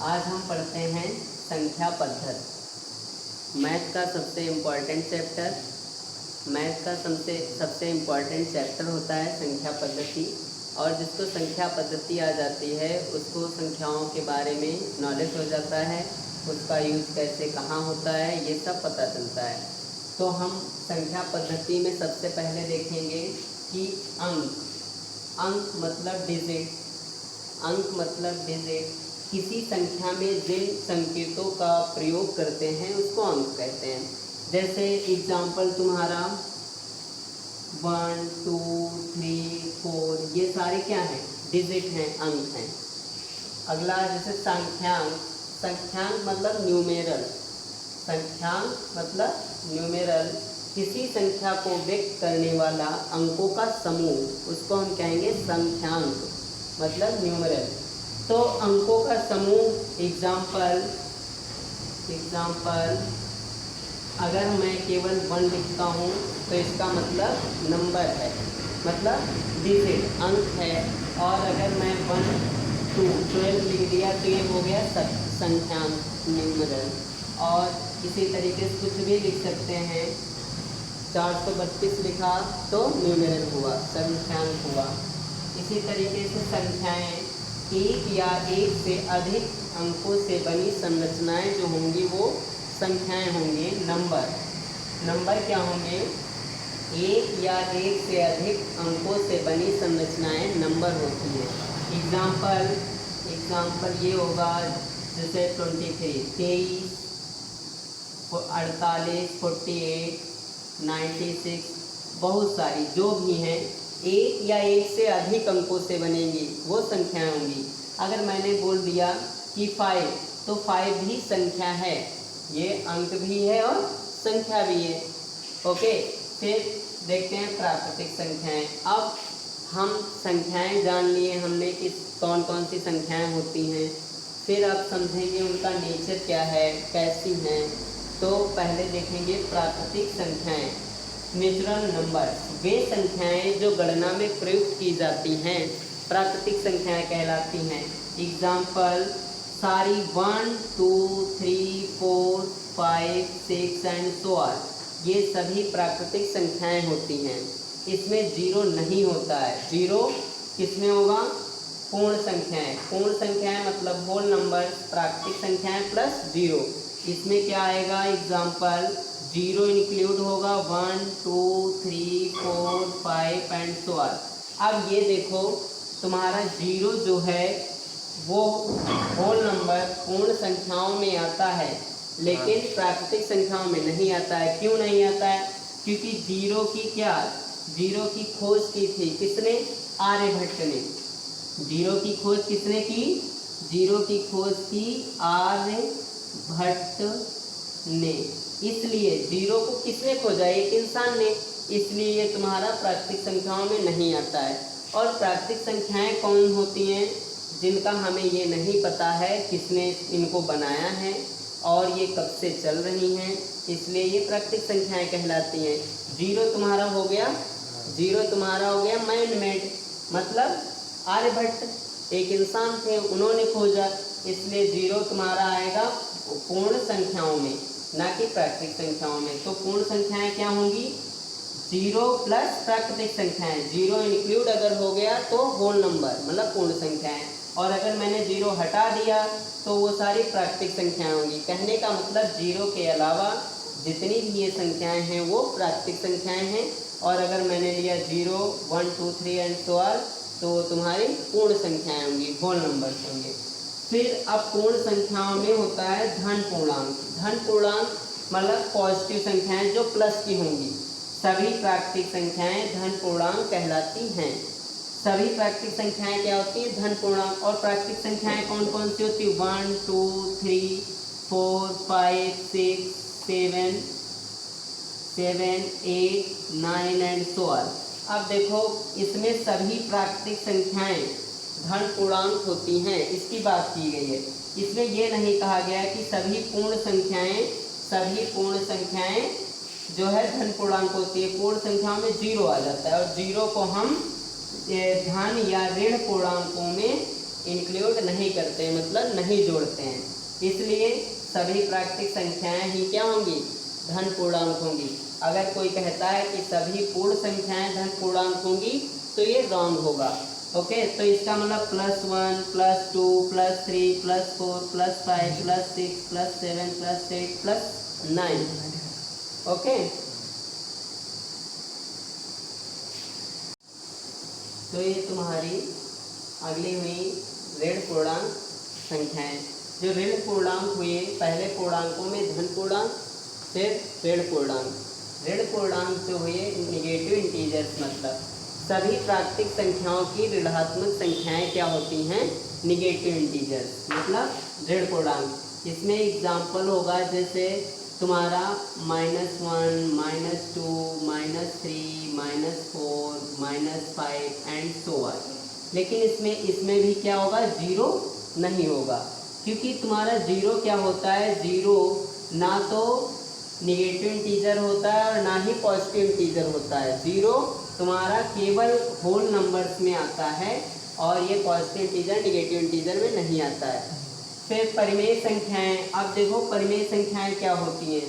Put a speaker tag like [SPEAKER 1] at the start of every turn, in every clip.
[SPEAKER 1] आज हम पढ़ते हैं संख्या पद्धति। मैथ का सबसे इम्पॉर्टेंट चैप्टर सबसे इम्पॉर्टेंट चैप्टर होता है संख्या पद्धति। और जिसको संख्या पद्धति आ जाती है उसको संख्याओं के बारे में नॉलेज हो जाता है, उसका यूज़ कैसे कहाँ होता है ये सब पता चलता है। तो हम संख्या पद्धति में सबसे पहले देखेंगे कि अंक मतलब डिजिट। किसी संख्या में जिन संकेतों का प्रयोग करते हैं उसको अंक कहते हैं। जैसे एग्जाम्पल तुम्हारा 1, 2, 3, 4 ये सारे क्या हैं? डिजिट हैं, अंक हैं। अगला जैसे संख्यांक मतलब न्यूमेरल। किसी संख्या को व्यक्त करने वाला अंकों का समूह, उसको हम कहेंगे संख्यांक मतलब न्यूमेरल। तो अंकों का समूह एग्जाम्पल अगर मैं केवल 1 लिखता हूँ तो इसका मतलब नंबर है, मतलब डिजिट अंक है। और अगर मैं 1, 2, 12 लिख दिया तो ये हो गया संख्यांक न्यूमेरल। और इसी तरीके से कुछ भी लिख सकते हैं। 432 लिखा तो न्यूमेरल हुआ, संख्यांक हुआ। इसी तरीके से संख्याएं एक या एक से अधिक अंकों से बनी संरचनाएं जो होंगी वो संख्याएं होंगी। नंबर क्या होंगे? एक या एक से अधिक अंकों से बनी संरचनाएं नंबर होती हैं। एग्जाम्पल ये होगा जैसे 23, 48, 48, 96 बहुत सारी जो भी हैं एक या एक से अधिक अंकों से बनेंगी वो संख्याएं होंगी। अगर मैंने बोल दिया कि 5 तो 5 भी संख्या है, ये अंक भी है और संख्या भी है। ओके, फिर देखते हैं प्राकृतिक संख्याएं। अब हम संख्याएं जान लिए हमने कि कौन कौन सी संख्याएं होती हैं। फिर आप समझेंगे उनका नेचर क्या है, कैसी हैं। तो पहले देखेंगे प्राकृतिक संख्याएं। नेचुरल नंबर वे संख्याएं जो गणना में प्रयुक्त की जाती हैं प्राकृतिक संख्याएं कहलाती हैं। एग्जाम्पल सारी 1, 2, 3, 4, 5, 6 एंड सो ऑन, ये सभी प्राकृतिक संख्याएं होती हैं। इसमें जीरो नहीं होता है। जीरो किसमें होगा? पूर्ण संख्याएं मतलब होल नंबर, प्राकृतिक संख्याएं प्लस जीरो। इसमें क्या आएगा? एग्जाम्पल जीरो इंक्लूड होगा 1, 2, 3, 4, 5 एंड सो ऑन। अब ये देखो तुम्हारा जीरो जो है वो होल नंबर पूर्ण संख्याओं में आता है लेकिन प्राकृतिक संख्याओं में नहीं आता है। क्यों नहीं आता है? क्योंकि जीरो की खोज की थी किसने? आर्यभट्ट ने। जीरो की खोज किसने की? जीरो की खोज की आर्यभट्ट ने। इसलिए जीरो को किसने खोजा? एक इंसान ने। इसलिए ये तुम्हारा प्राकृतिक संख्याओं में नहीं आता है। और प्राकृतिक संख्याएं कौन होती हैं? जिनका हमें ये नहीं पता है किसने इनको बनाया है और ये कब से चल रही हैं, इसलिए ये प्राकृतिक संख्याएं कहलाती हैं। जीरो तुम्हारा हो गया मैन मेड, मतलब आर्यभट्ट एक इंसान थे, उन्होंने खोजा। इसलिए जीरो तुम्हारा आएगा पूर्ण संख्याओं में, ना कि प्राकृतिक संख्याओं में। तो पूर्ण संख्याएं क्या होंगी? जीरो प्लस प्राकृतिक संख्याएं। जीरो इंक्लूड अगर हो गया तो होल नंबर मतलब पूर्ण संख्याएं, और अगर मैंने जीरो हटा दिया तो वो सारी प्राकृतिक संख्याएं होंगी। कहने का मतलब जीरो के अलावा जितनी भी ये संख्याएं हैं वो प्राकृतिक संख्याएं हैं। और अगर मैंने लिया 0, 1, 2, 3 एंड सो ऑन तो तुम्हारी पूर्ण संख्याएं होंगी, होल नंबर्स होंगे। फिर अब पूर्ण संख्याओं में होता है धन पूर्णांक मतलब पॉजिटिव संख्याएं जो प्लस की होंगी। सभी प्राकृतिक संख्याएं धन पूर्णांक कहलाती हैं। सभी प्राकृतिक संख्याएं क्या होती हैं? धन पूर्णांक। और प्राकृतिक संख्याएं कौन कौन सी होती है? 1, 2, 3, 4, 5, 6, 7, 8, 9 एंड सो ऑन। अब देखो इसमें सभी प्राकृतिक संख्याएं धन पूर्णांक होती हैं, इसकी बात की गई है। इसमें यह नहीं कहा गया है कि सभी पूर्ण संख्याएं जो है धन पूर्णांक होती है। पूर्ण संख्याओं में जीरो आ जाता है और जीरो को हम धन या ऋण पूर्णांकों में इंक्लूड नहीं करते हैं, मतलब नहीं जोड़ते हैं। इसलिए सभी प्राकृतिक संख्याएं ही क्या होंगी, धन पूर्णांक होंगी। अगर कोई कहता है कि सभी पूर्ण संख्याएं धन पूर्णांक होंगी तो ये रॉन्ग होगा। ओके, तो इसका मतलब +1 +2 +3 +4 +5 +6 +7 +8 +9। ओके, तो ये तुम्हारी अगली हुई ऋण पूर्णांक संख्याएं। जो ऋण पूर्णांक हुए, पहले पूर्णांकों में धन पूर्णांक, फिर ऋण पूर्णांक। ऋण पूर्णांक जो हुए निगेटिव इंटीजर्स, मतलब सभी प्राकृतिक संख्याओं की ऋणात्मक संख्याएं क्या होती हैं, निगेटिव इंटीजर्स, मतलब ऋण पूर्णांक। इसमें एग्जाम्पल होगा जैसे तुम्हारा -1 -2 -3 -4 -5 एंड सो ऑन। लेकिन इसमें भी क्या होगा, जीरो नहीं होगा, क्योंकि तुम्हारा जीरो क्या होता है, जीरो ना तो निगेटिव इंटीजर होता है और ना ही पॉजिटिव इंटीजर होता है। जीरो तुम्हारा केवल होल नंबर्स में आता है और ये पॉजिटिव इंटीजर निगेटिव इंटीजर में नहीं आता है। फिर परिमेय संख्याएं। अब देखो परिमेय संख्याएं क्या होती हैं,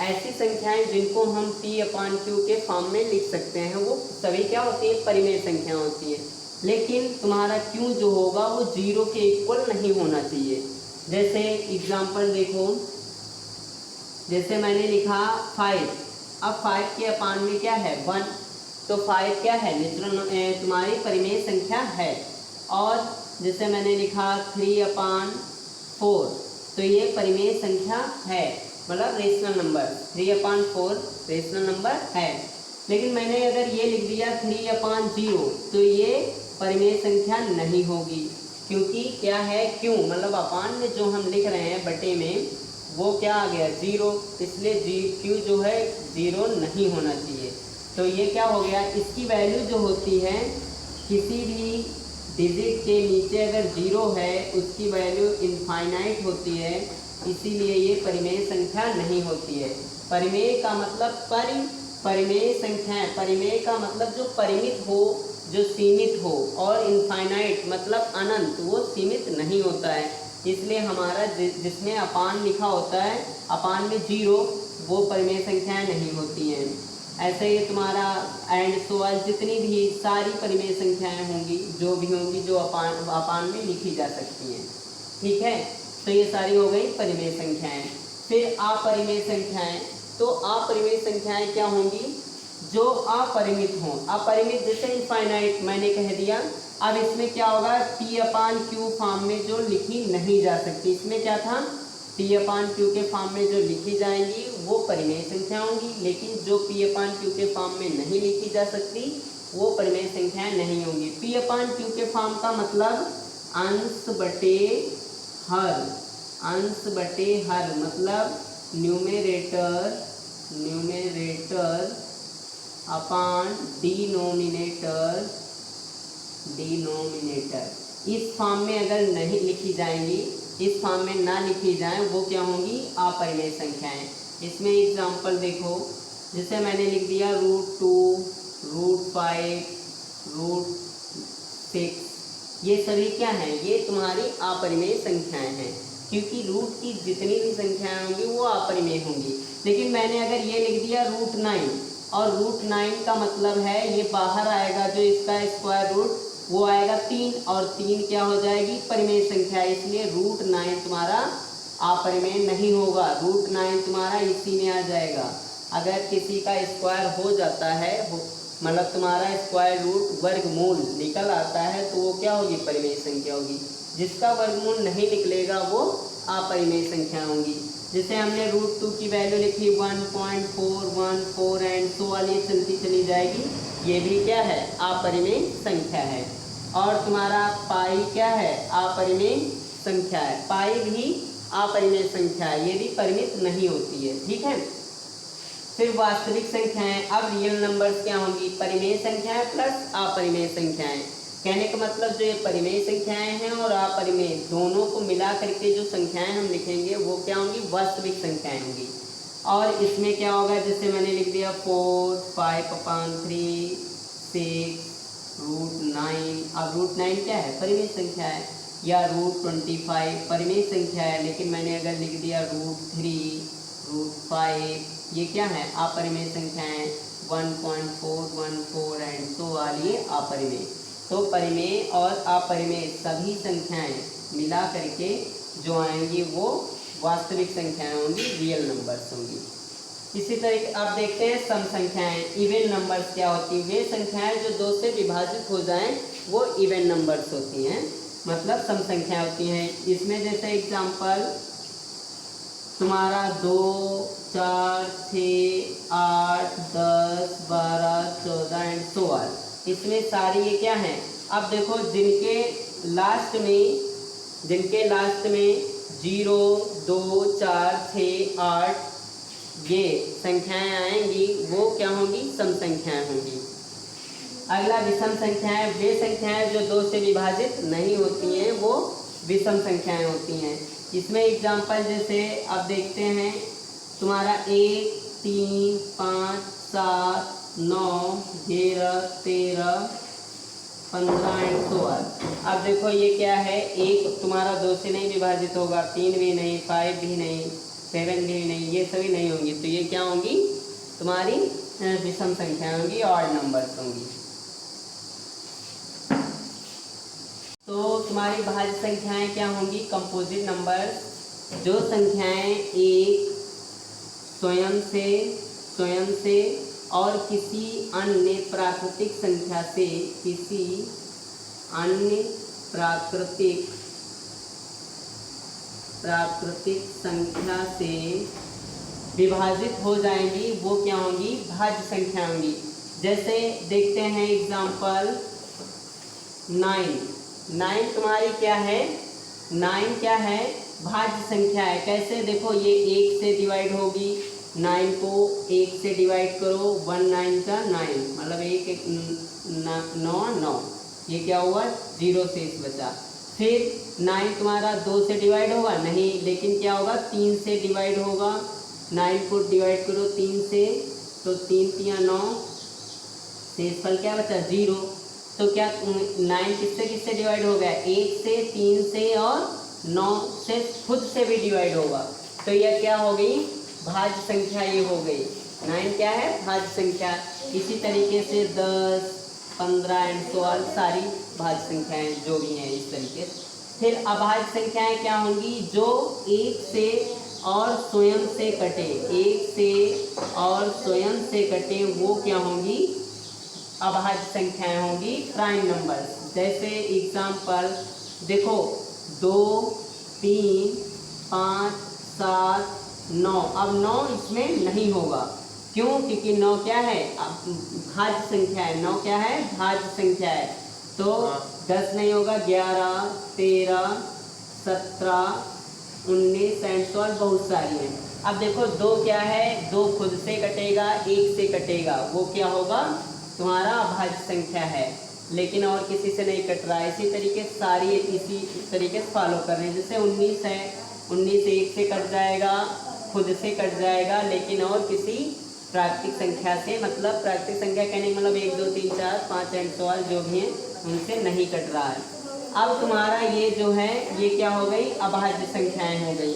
[SPEAKER 1] ऐसी संख्याएं जिनको हम P/Q के फॉर्म में लिख सकते हैं, वो सभी क्या होती है, परिमेय संख्या होती है। लेकिन तुम्हारा Q जो होगा वो जीरो के इक्वल नहीं होना चाहिए। जैसे एग्जाम्पल देखो, जैसे मैंने लिखा 5, अब 5 के अपान में क्या है, 1, तो 5 क्या है, नेचुरल तुम्हारी परिमेय संख्या है। और जैसे मैंने लिखा 3/4, तो ये परिमेय संख्या है, मतलब रेशनल नंबर। 3/4 रेशनल नंबर है। लेकिन मैंने अगर ये लिख दिया 3/0, तो ये परिमेय संख्या नहीं होगी, क्योंकि क्या है, क्यों मतलब अपान में जो हम लिख रहे हैं बटे में, वो क्या आ गया, जीरो। इसलिए क्यू जो है जीरो नहीं होना चाहिए। तो ये क्या हो गया, इसकी वैल्यू जो होती है, किसी भी डिजिट के नीचे अगर जीरो है उसकी वैल्यू इनफाइनाइट होती है, इसीलिए ये परिमेय संख्या नहीं होती है। परिमेय का मतलब परिमेय संख्या, परिमेय का मतलब जो परिमित हो, जो सीमित हो, और इनफाइनाइट मतलब अनंत, वो सीमित नहीं होता है। इसलिए हमारा जिसमें अपान लिखा होता है, अपान में जीरो, वो परिमेय संख्याएं नहीं होती हैं। ऐसे ही तुम्हारा एंड सो ऑन, जितनी भी सारी परिमेय संख्याएं होंगी, जो भी होंगी, जो अपान में लिखी जा सकती हैं। ठीक है, तो ये सारी हो गई परिमेय संख्याएं। फिर अपरिमेय संख्याएं। तो अपरिमेय संख्याएं क्या होंगी, जो अपरिमित हों। अपरिमित जैसे इनफाइनाइट मैंने कह दिया। अब इसमें क्या होगा, P/Q फॉर्म में जो लिखी नहीं जा सकती, इसमें क्या था, P/Q के फॉर्म में जो लिखी जाएंगी वो परिमेय संख्या होंगी। लेकिन जो P/Q के फॉर्म में नहीं लिखी जा सकती वो परिमेय संख्याएं नहीं होंगी। P/Q के फॉर्म का मतलब अंश बटे हर, अंश बटे हर मतलब न्यूमेरेटर अपान डिनोमिनेटर। इस फॉर्म में अगर नहीं लिखी जाएंगी, इस फॉर्म में ना लिखी जाए, वो क्या होंगी, अपरिमेय संख्याएं। इसमें एग्जांपल देखो, जैसे मैंने लिख दिया √2 √5 √6, ये सभी क्या हैं, ये तुम्हारी अपरिमेय संख्याएं हैं, क्योंकि रूट की जितनी भी संख्याएं होंगी वो अपरिमेय होंगी। लेकिन मैंने अगर ये लिख दिया √9, और √9 का मतलब है ये बाहर आएगा, जो इसका स्क्वायर रूट वो आएगा 3, और 3 क्या हो जाएगी, परिमेय संख्या, इसलिए √9 तुम्हारा अपरिमेय नहीं होगा। √9 तुम्हारा इसी में आ जाएगा। अगर किसी का स्क्वायर हो जाता है, मतलब तुम्हारा स्क्वायर रूट वर्गमूल निकल आता है, तो वो क्या होगी, परिमेय संख्या होगी। जिसका वर्गमूल नहीं निकलेगा वो अपरिमेय संख्या होंगी। जैसे हमने √2 की वैल्यू लिखी 1.414 एंड सो ऑन, ये चलती चली जाएगी, ये भी क्या है, अपरिमेय संख्या है। और तुम्हारा पाई क्या है, अपरिमेय संख्या है। पाई भी अपरिमेय संख्या है, ये भी परिमित नहीं होती है। ठीक है, फिर वास्तविक संख्याएं। अब रियल नंबर्स क्या होंगी, परिमेय संख्याएं प्लस अपरिमेय संख्याएं। कहने का मतलब जो ये परिमेय संख्याएं हैं और अपरिमेय दोनों को मिला करके जो संख्याएं हम लिखेंगे वो क्या होंगी, वास्तविक संख्याएं होंगी। और इसमें क्या होगा, जैसे मैंने लिख दिया 4 5/3 6 √9। अब √9 क्या है, परिमेय संख्या है। या √25 परिमेय संख्या है, लेकिन मैंने अगर लिख दिया √3, √5, ये क्या है अपरिमेय संख्या है, 1.414 एंड सो ऑन, ये अपरिमेय। तो परिमेय और अपरिमेय सभी संख्याएं मिला करके जो आएंगी वो वास्तविक संख्याएं होंगी, रियल नंबर्स होंगी। इसी तरीके आप देखते हैं सम संख्याएं, इवन नंबर्स क्या होती हैं, वे संख्याएं जो 2 से विभाजित हो जाएं वो इवन नंबर्स होती हैं, मतलब सम संख्याएं होती हैं। इसमें जैसे एग्जांपल तुम्हारा 2, 4, 6, 8, 10, 12, 14 एंड सो ऑन, इसमें सारी ये क्या हैं। अब देखो जिनके लास्ट में 0, 2, 4, 6, 8 ये संख्याएं आएंगी वो क्या होंगी, सम संख्याएं होंगी। अगला विषम संख्याएं, वे संख्याएं जो 2 से विभाजित नहीं होती हैं वो विषम संख्याएं होती हैं। इसमें एग्जांपल जैसे अब देखते हैं तुम्हारा 1, 3, 5, 7, 9, 11, 13, 15 एंड सो ऑन। अब देखो ये क्या है, 1 तुम्हारा 2 से नहीं विभाजित होगा, 3 भी नहीं, 5 भी नहीं, 7 भी नहीं, ये सभी नहीं होंगी, तो ये क्या होंगी तुम्हारी विषम संख्या होंगी, ऑड नंबर्स होंगी। तो तुम्हारी भाज्य संख्याएं क्या होंगी, कंपोजिट नंबर्स। जो संख्याएं एक स्वयं से और किसी अन्य प्राकृतिक संख्या से विभाजित हो जाएंगी वो क्या होंगी, भाज्य संख्या होंगी। जैसे देखते हैं एग्जाम्पल 9 तुम्हारी क्या है, 9 क्या है, भाज्य संख्या है। कैसे देखो, ये 1 से डिवाइड होगी, 9 को 1 से डिवाइड करो, 1 9 का 9, मतलब 1 9, ये क्या हुआ 0 से इस बचा। फिर 9 तुम्हारा 2 से डिवाइड होगा नहीं, लेकिन क्या होगा 3 से डिवाइड होगा, 9 को डिवाइड करो 3 से, तो 3 3 9, शेषफल क्या बचा 0। तो क्या 9 किससे डिवाइड हो गया, 1 से, 3 से और 9 से खुद से भी डिवाइड होगा, तो यह क्या हो गई भाज्य संख्या, ये हो गई 9 क्या है भाज्य संख्या। इसी तरीके से 10, 15 एंड सो ऑन सारी भाज्य संख्याएं जो भी हैं इस तरीके से। फिर अभाज्य संख्याएं क्या होंगी, जो 1 से और स्वयं से कटे, 1 से और स्वयं से कटे वो क्या होंगी, अभाज्य संख्याएं होंगी, प्राइम नंबर्स। जैसे एग्जाम्पल देखो 2, 3, 5, 7, 9, अब 9 इसमें नहीं होगा, क्यों, क्योंकि 9 क्या है भाज्य संख्या है, 9 क्या है भाज्य संख्या है, तो 10 नहीं होगा, 11, 13, 17, 19 एंड 12 बहुत सारी हैं। अब देखो 2 क्या है, 2 खुद से कटेगा, 1 से कटेगा, वो क्या होगा तुम्हारा अभाज्य संख्या है, लेकिन और किसी से नहीं कट रहा है। इसी तरीके सारी इसी तरीके से फॉलो कर रहे हैं। जैसे 19 है, 19 1 से कट जाएगा, खुद से कट जाएगा, लेकिन और किसी प्राकृतिक संख्या से, मतलब प्राकृतिक संख्या कहने का मतलब 1 2 3 4 5 एंड 12 जो भी हैं उनसे नहीं कट रहा है। अब तुम्हारा ये जो है ये क्या हो गई, अभाज्य संख्याएं हो गई।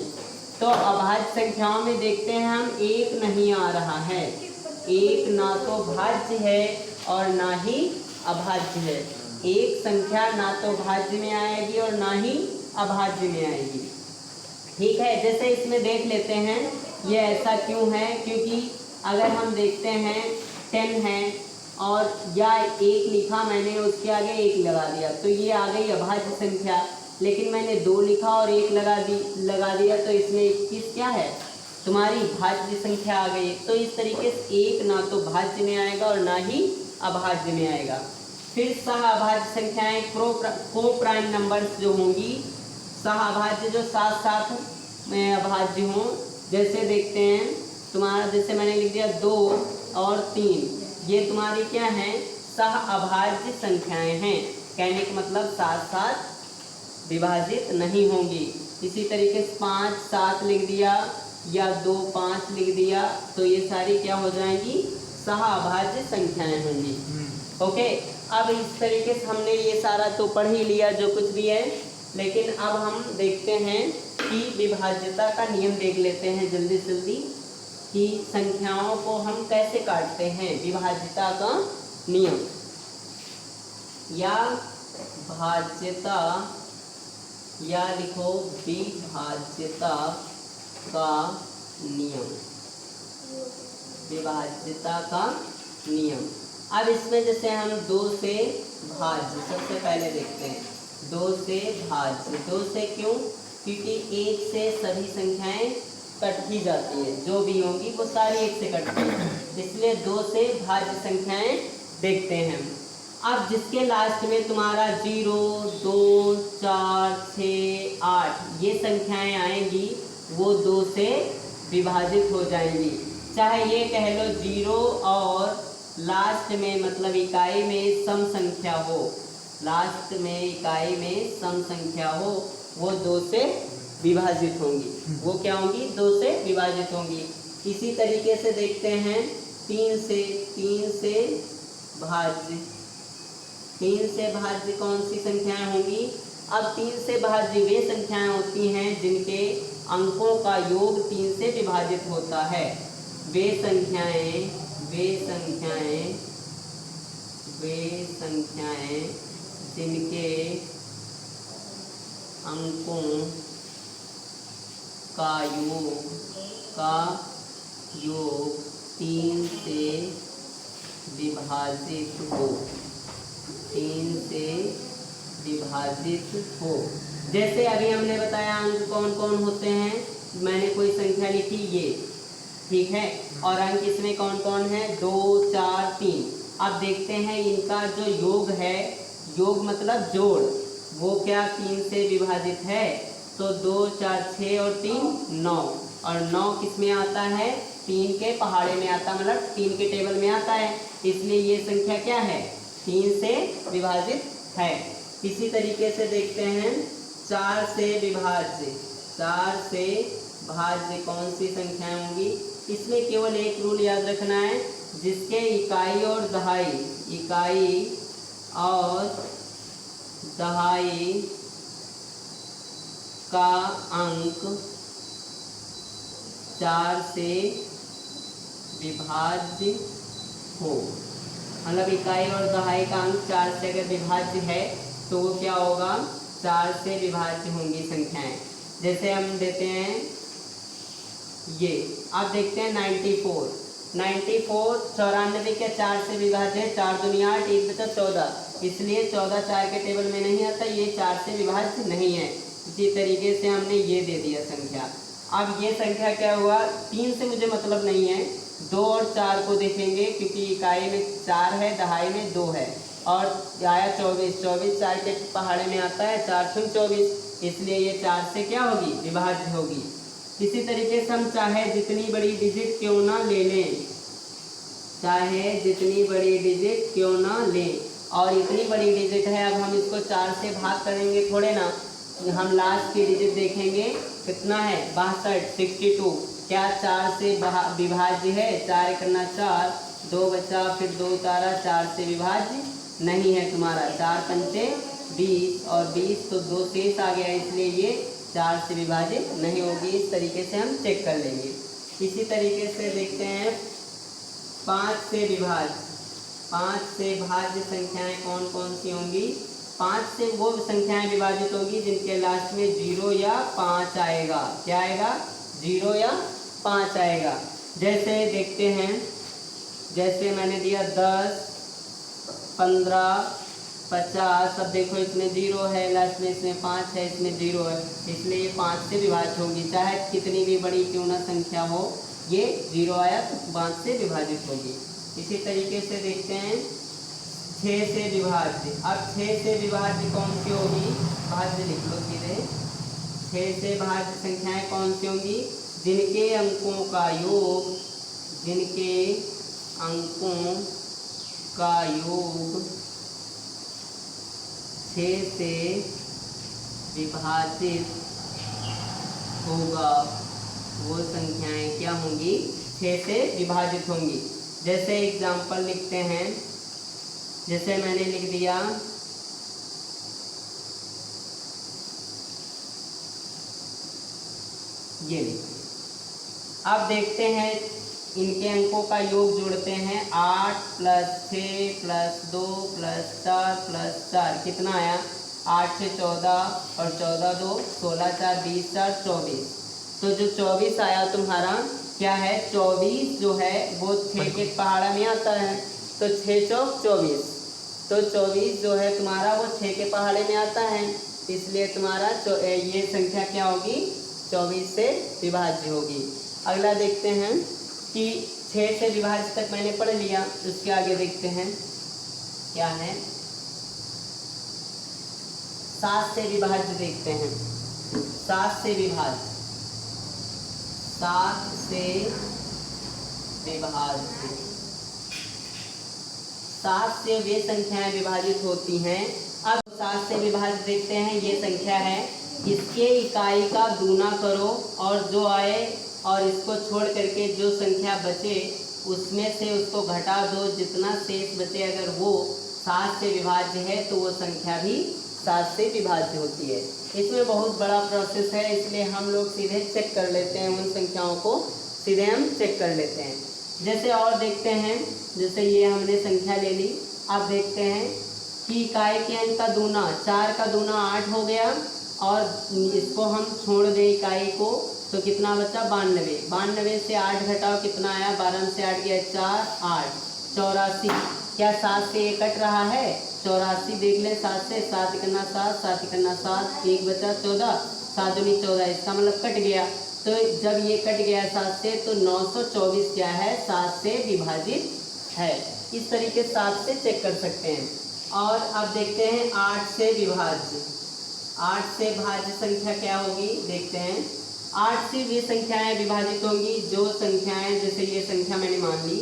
[SPEAKER 1] तो अभाज्य संख्याओं में देखते हैं हम, 1 नहीं आ रहा है, 1 ना तो भाज्य है और ना ही अभाज्य है। एक संख्या ना तो भाज्य में आएगी और ना ही अभाज्य में आएगी, ठीक है। जैसे इसमें देख लेते हैं ये ऐसा क्यों है, क्योंकि अगर हम देखते हैं 10 है और या 1 लिखा मैंने, उसके आगे 1 लगा दिया, तो ये आ गई अभाज्य संख्या। लेकिन मैंने 2 लिखा और 1 लगा दिया, तो इसमें 21 क्या है तुम्हारी भाज्य संख्या आ गई। तो इस तरीके से 1 ना तो भाज्य में आएगा और ना ही अभाज्य में आएगा। फिर सह अभाज्य संख्याएं को प्राइम नंबर्स जो होंगी, सह अभाज्य जो साथ साथ में अभाज्य हों, जैसे देखते हैं तुम्हारा, जैसे मैंने लिख दिया 2 और 3, ये तुम्हारी क्या है सह अभाज्य संख्याएं हैं, कहने का मतलब साथ साथ विभाजित नहीं होंगी। इसी तरीके से 5 7 लिख दिया या 2 5 लिख दिया, तो ये सारी क्या हो जाएंगी सह अभाज्य संख्याएं होंगी। ओके, अब इस तरीके से हमने ये सारा तो पढ़ ही लिया जो कुछ भी है। लेकिन अब हम देखते हैं कि विभाज्यता का नियम देख लेते हैं जल्दी जल्दी कि संख्याओं को हम कैसे काटते हैं। विभाज्यता का नियम या भाज्यता या लिखो विभाज्यता का नियम, विभाज्यता का नियम। अब इसमें जैसे हम 2 से भाज्य, सबसे पहले देखते हैं 2 से भाज्य। 2 से क्यों? क्योंकि 1 से सभी संख्याएं कट ही जाती है, जो भी होंगी वो सारी 1 से कटती है, इसलिए 2 से भाज्य संख्याएं देखते हैं। अब जिसके लास्ट में तुम्हारा 0, 2, 4, 6, 8 ये संख्याएं आएंगी वो 2 से विभाजित हो जाएंगी। चाहे ये कह लो 0 और लास्ट में मतलब इकाई में सम संख्या हो, लास्ट में इकाई में सम संख्या हो, वो 2 से विभाजित होंगी। वो क्या होंगी? 2 से विभाजित होंगी। इसी तरीके से देखते हैं 3 से भाज्य। 3 से भाज्य कौन सी संख्याएं होंगी? अब 3 से भाज्य वे संख्याएं होती हैं जिनके अंकों का योग 3 से विभाजित होता है। वे संख्याएं जिनके अंकों का योग 3 से विभाजित हो, 3 से विभाजित हो। जैसे अभी हमने बताया अंक कौन कौन होते हैं, मैंने कोई संख्या लिखी ये, ठीक है, और अंक इसमें कौन कौन है? 2, 4, 3। अब देखते हैं इनका जो योग है, योग मतलब जोड़, वो क्या 3 से विभाजित है? तो 2, 4, 6 और 3 9, और 9 किस में आता है? 3 के पहाड़े में आता, मतलब 3 के टेबल में आता है, इसलिए ये संख्या क्या है? 3 से विभाजित है। इसी तरीके से देखते हैं 4 से विभाज्य। 4 से भाज्य कौन सी संख्याएं होंगी? इसमें केवल एक रूल याद रखना है, जिसके इकाई और दहाई का अंक 4 से विभाज्य हो, मतलब इकाई और दहाई का अंक 4 से अगर विभाज्य है तो वो क्या होगा? 4 से विभाज्य होंगी संख्याएं। जैसे हम देते हैं ये, आप देखते हैं 94 94 क्या 4 से विभाज्य है? 4 दूनी 8, 1 बचा 14, इसलिए 14 4 के टेबल में नहीं आता, ये 4 से विभाज्य नहीं है। इसी तरीके से हमने ये दे दिया संख्या। अब ये संख्या क्या हुआ? 3 से मुझे मतलब नहीं है, 2 और 4 को देखेंगे, क्योंकि इकाई में 4 है, दहाई में 2 है, और आया 24 4 के पहाड़े में आता है, 4 × 24, इसलिए ये 4 से क्या होगी? विभाज्य होगी। इसी तरीके से हम चाहे जितनी बड़ी डिजिट क्यों ना ले लें, चाहे जितनी बड़ी डिजिट क्यों ना लें, और इतनी बड़ी डिजिट है, अब हम इसको 4 से भाग करेंगे थोड़े ना, हम लास्ट की डिजिट देखेंगे कितना है? 62 62, क्या 4 से विभाज्य है? 4 करना 4, 2 बचा, फिर 2 उतारा, 4 से विभाज्य नहीं है तुम्हारा। 4 पंचे 20, और 20 तो 2 शेष आ गया, इसलिए ये 4 से विभाजित नहीं होगी। इस तरीके से हम चेक कर लेंगे। इसी तरीके से देखते हैं 5 से विभाज्य। 5 से भाज्य संख्याएं कौन कौन सी होंगी? 5 से वो संख्याएं विभाजित होगी जिनके लास्ट में 0 या 5 आएगा। क्या आएगा? 0 या 5 आएगा। जैसे देखते हैं, जैसे मैंने दिया 10, 15, 50, अब देखो इसमें 0 है, लास्ट में इसमें 5 है, इसमें 0 है, इसलिए ये 5 से विभाजित होगी। चाहे कितनी भी बड़ी क्यों ना संख्या हो, ये 0 आया तो 5 से विभाजित होगी। इसी तरीके से देखते हैं 6 से विभाज्य। अब 6 से विभाज्य कौन सी होगी? भाज्य लिख लो सीधे। 6 से भाज्य संख्याएं कौन सी होंगी? जिनके अंकों का योग 6 से विभाजित होगा, वो संख्याएं क्या होंगी? 6 से विभाजित होंगी। जैसे एग्जाम्पल लिखते हैं, जैसे मैंने लिख दिया ये लिखिए। अब देखते हैं इनके अंकों का योग जोड़ते हैं। 8 + 6 + 2 + 4 + 4 कितना आया? 8 से 14 और 14 2 16 4 20 4 24। तो जो 24 आया तुम्हारा क्या है? 24 जो है वो 6 के पहाड़ा में आता है, तो 6 चौक 24। तो 24 जो है तुम्हारा वो 6 के पहाड़े में आता है, इसलिए तुम्हारा ये संख्या क्या होगी? 24 से विभाज्य होगी। अगला देखते हैं कि 6 से विभाज्य तक मैंने पढ़ लिया, उसके आगे देखते हैं क्या है। 7 से विभाज्य देखते हैं। 7 से विभाज्य, 7 से विभाज्य, 7 से वे संख्याएं विभाजित होती हैं। अब 7 से विभाजित देखते हैं, ये संख्या है, इसके इकाई का दूना करो और जो आए और इसको छोड़ करके जो संख्या बचे उसमें से उसको घटा दो, जितना शेष बचे अगर वो 7 से विभाज्य है तो वो संख्या भी 7 से विभाज्य होती है। इसमें बहुत बड़ा प्रोसेस है, इसलिए हम लोग सीधे चेक कर लेते हैं, उन संख्याओं को सीधे हम चेक कर लेते हैं। जैसे और देखते हैं, जैसे ये हमने संख्या ले ली। अब देखते हैं कि इकाई के अंक का दूना, 4 का दूना 8 हो गया और इसको हम छोड़ दें इकाई को तो कितना बचा? 92। 92 से 8 घटाओ कितना आया? 12 से 8 गया 4 8 84। क्या 7 से ये कट रहा है? 84 देख लें 7 से, 7 इकन्ना 7, 7 इकन्ना 7, 1 बचा 14, 7 दूनी 14, इसका मतलब कट गया। तो जब ये कट गया 7 से तो 924 क्या है? 7 से विभाजित है। इस तरीके 7 से चेक कर सकते हैं। और अब देखते हैं 8 से विभाज्य। 8 से भाज्य संख्या क्या होगी? देखते हैं। 8 से वे संख्याएं विभाजित होंगी जो संख्याएं, जैसे ये संख्या मैंने मान ली,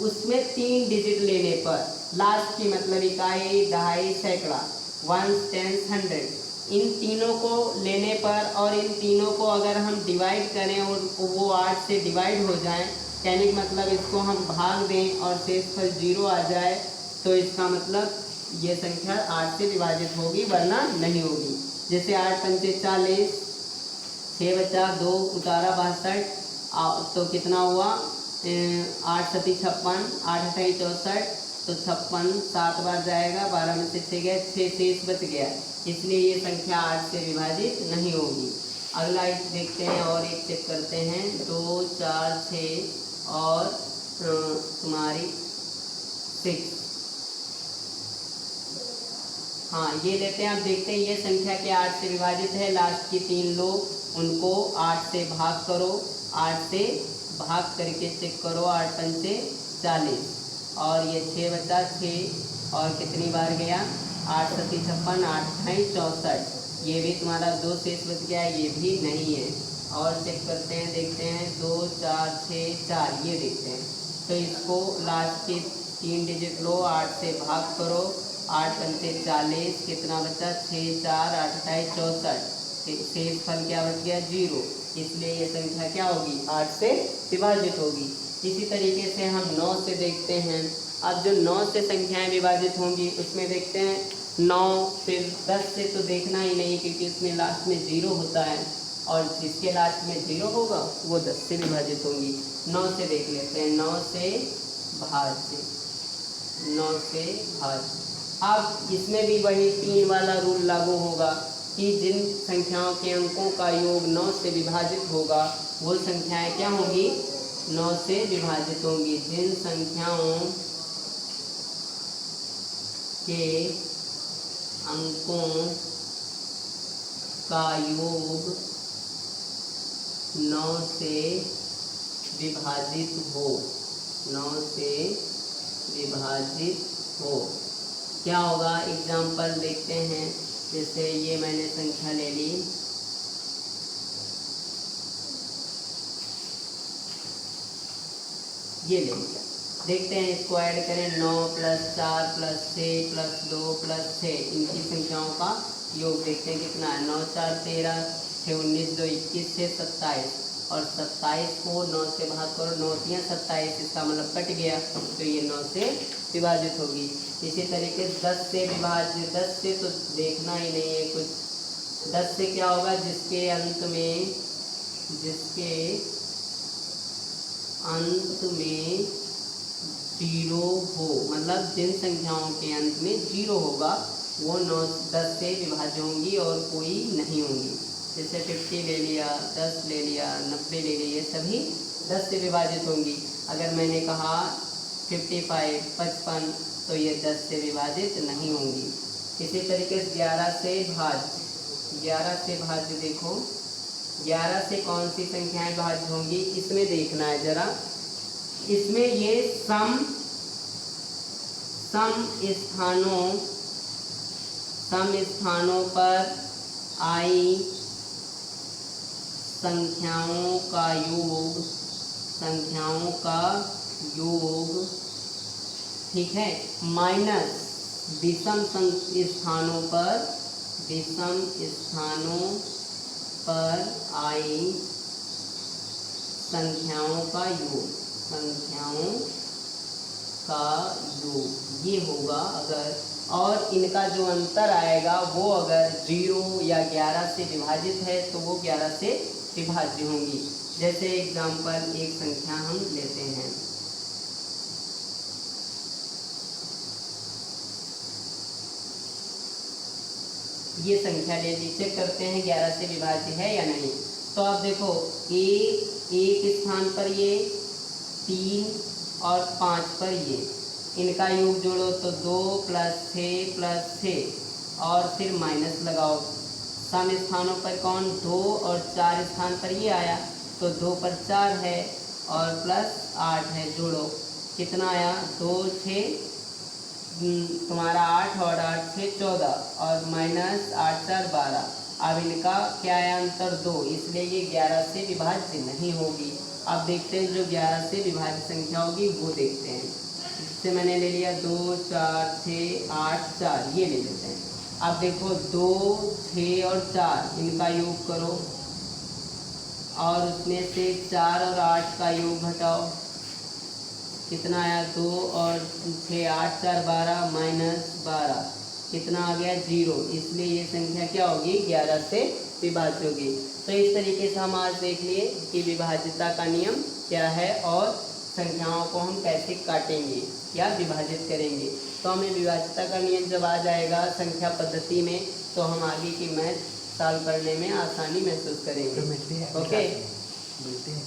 [SPEAKER 1] उसमें 3 डिजिट लेने पर लास्ट की मतलब इकाई, दहाई, सैकड़ा, 1 10 100, इन तीनों को लेने पर और इन तीनों को अगर हम डिवाइड करें और वो 8 से डिवाइड हो जाए, कहने का मतलब इसको हम भाग दें और शेषफल 0 आ जाए, तो इसका मतलब ये संख्या 8 से विभाजित होगी, वरना नहीं होगी। जैसे 8 पंचे 40, 6 बचा 2 उतारा 62, तो कितना हुआ? 8 सती 56, 8 अठाई 64, तो 56 7 बार जाएगा, 12 में से 6 गया, 6 शेष बच गया, इसलिए ये संख्या 8 से विभाजित नहीं होगी। अगला एक देखते हैं और एक चेक करते हैं। 2 4 6 और तुम्हारी 6, हाँ ये लेते हैं। अब देखते हैं ये संख्या के 8 से विभाजित है, लास्ट की 3 लोग, उनको 8 से भाग करो, 8 से भाग करके चेक करो, 8 पंचे 40 और ये 6 बचा 6 और कितनी बार गया? 8 सती 56, 8 अठाई 64, ये भी तुम्हारा 2 शेष बच गया, ये भी नहीं है। और चेक करते हैं, देखते हैं 2 4 6 4, ये देखते हैं। तो इसको लास्ट के 3 डिजिट लो, 8 से भाग करो, 8 पंचे 40, कितना बचा? 6 4 8 अठाई 64, शेष फल क्या बच गया? 0, इसलिए ये संख्या क्या होगी? 8 से विभाजित होगी। इसी तरीके से हम 9 से देखते हैं। अब जो 9 से संख्याएं विभाजित होंगी उसमें देखते हैं 9, फिर 10 से तो देखना ही नहीं क्योंकि इसमें लास्ट में 0 होता है और जिसके लास्ट में 0 होगा वो 10 से विभाजित होंगी। 9 से देख लेते हैं। 9 से भाज्य, 9 से भाज्य। अब इसमें भी वही 3 वाला रूल लागू होगा कि जिन संख्याओं के अंकों का योग 9 से विभाजित होगा वो संख्याएं क्या होंगी? 9 से विभाजित होंगी। जिन संख्याओं के अंकों का योग 9 से विभाजित हो, 9 से विभाजित हो, क्या होगा? एग्जाम्पल देखते हैं। जैसे ये मैंने संख्या ले ली, ये ले लिया, देखते हैं इसको ऐड करें। 9 + 4 + 6 + 2 + 6, इनकी संख्याओं का योग देखते हैं कितना है। 9 4 13, 6 19, 2 21, 6 27 और 27 को 9 से भाग करो, 9 3 27, इसका मतलब कट गया, तो ये 9 से विभाजित होगी। इसी तरीके 10 से विभाजित, 10 से तो देखना ही नहीं है कुछ। 10 से क्या होगा? जिसके अंत में जिसके अंत में 0 हो, मतलब जिन संख्याओं के अंत में 0 होगा वो 10 से विभाज्य होंगी और कोई नहीं होंगी। जैसे 50 ले लिया, 10 ले लिया, 90 ले लिया, ये सभी 10 से विभाजित होंगी। अगर मैंने कहा 55, 55, तो ये 10 से विभाजित नहीं होंगी। इसी तरीके से 11 से भाज्य देखो, 11 से कौन सी संख्याएं भाज्य होंगी इसमें देखना है जरा। इसमें ये सम स्थानों पर आई संख्याओं का योग, ठीक है, माइनस विषम स्थानों पर आई संख्याओं का योग ये होगा अगर, और इनका जो अंतर आएगा वो अगर 0 या 11 से विभाजित है तो वो 11 से विभाज्य होंगी। जैसे एग्जाम्पल एक संख्या हम लेते हैं, ये संख्या ले ली, चेक करते हैं 11 से विभाज्य है या नहीं। तो आप देखो एक स्थान पर ये, 3 और 5 पर ये, इनका योग जोड़ो तो 2 + 6 और फिर माइनस लगाओ। सम स्थानों पर कौन, 2 और 4 स्थान पर ये आया तो 2 पर 4 है और +8 है, जोड़ो कितना आया, 2 6 तुम्हारा 8 और 8 6 14 और -8 4 12। अब इनका क्या है अंतर, 2, इसलिए ये 11 से विभाज्य नहीं होगी। अब देखते हैं जो 11 से विभाज्य संख्या होगी वो देखते हैं। इससे मैंने ले लिया 2 4 6 8 4, ये ले लेते हैं। अब देखो 2 6 और 4 इनका योग करो और उसमें से 4 और 8 का योग घटाओ, कितना आया, 2 और 6 8 4 12 -12, कितना आ गया, 0। इसलिए ये संख्या क्या होगी, 11 से विभाज्य होगी। तो इस तरीके से हम आज देख लिए कि विभाज्यता का नियम क्या है और संख्याओं को हम कैसे काटेंगे या विभाजित करेंगे। तो हमें विभाज्यता का नियम जब आ जाएगा संख्या पद्धति में तो हम आगे की मैथ सॉल्व करने में आसानी महसूस करेंगे। ओके, मिलते हैं।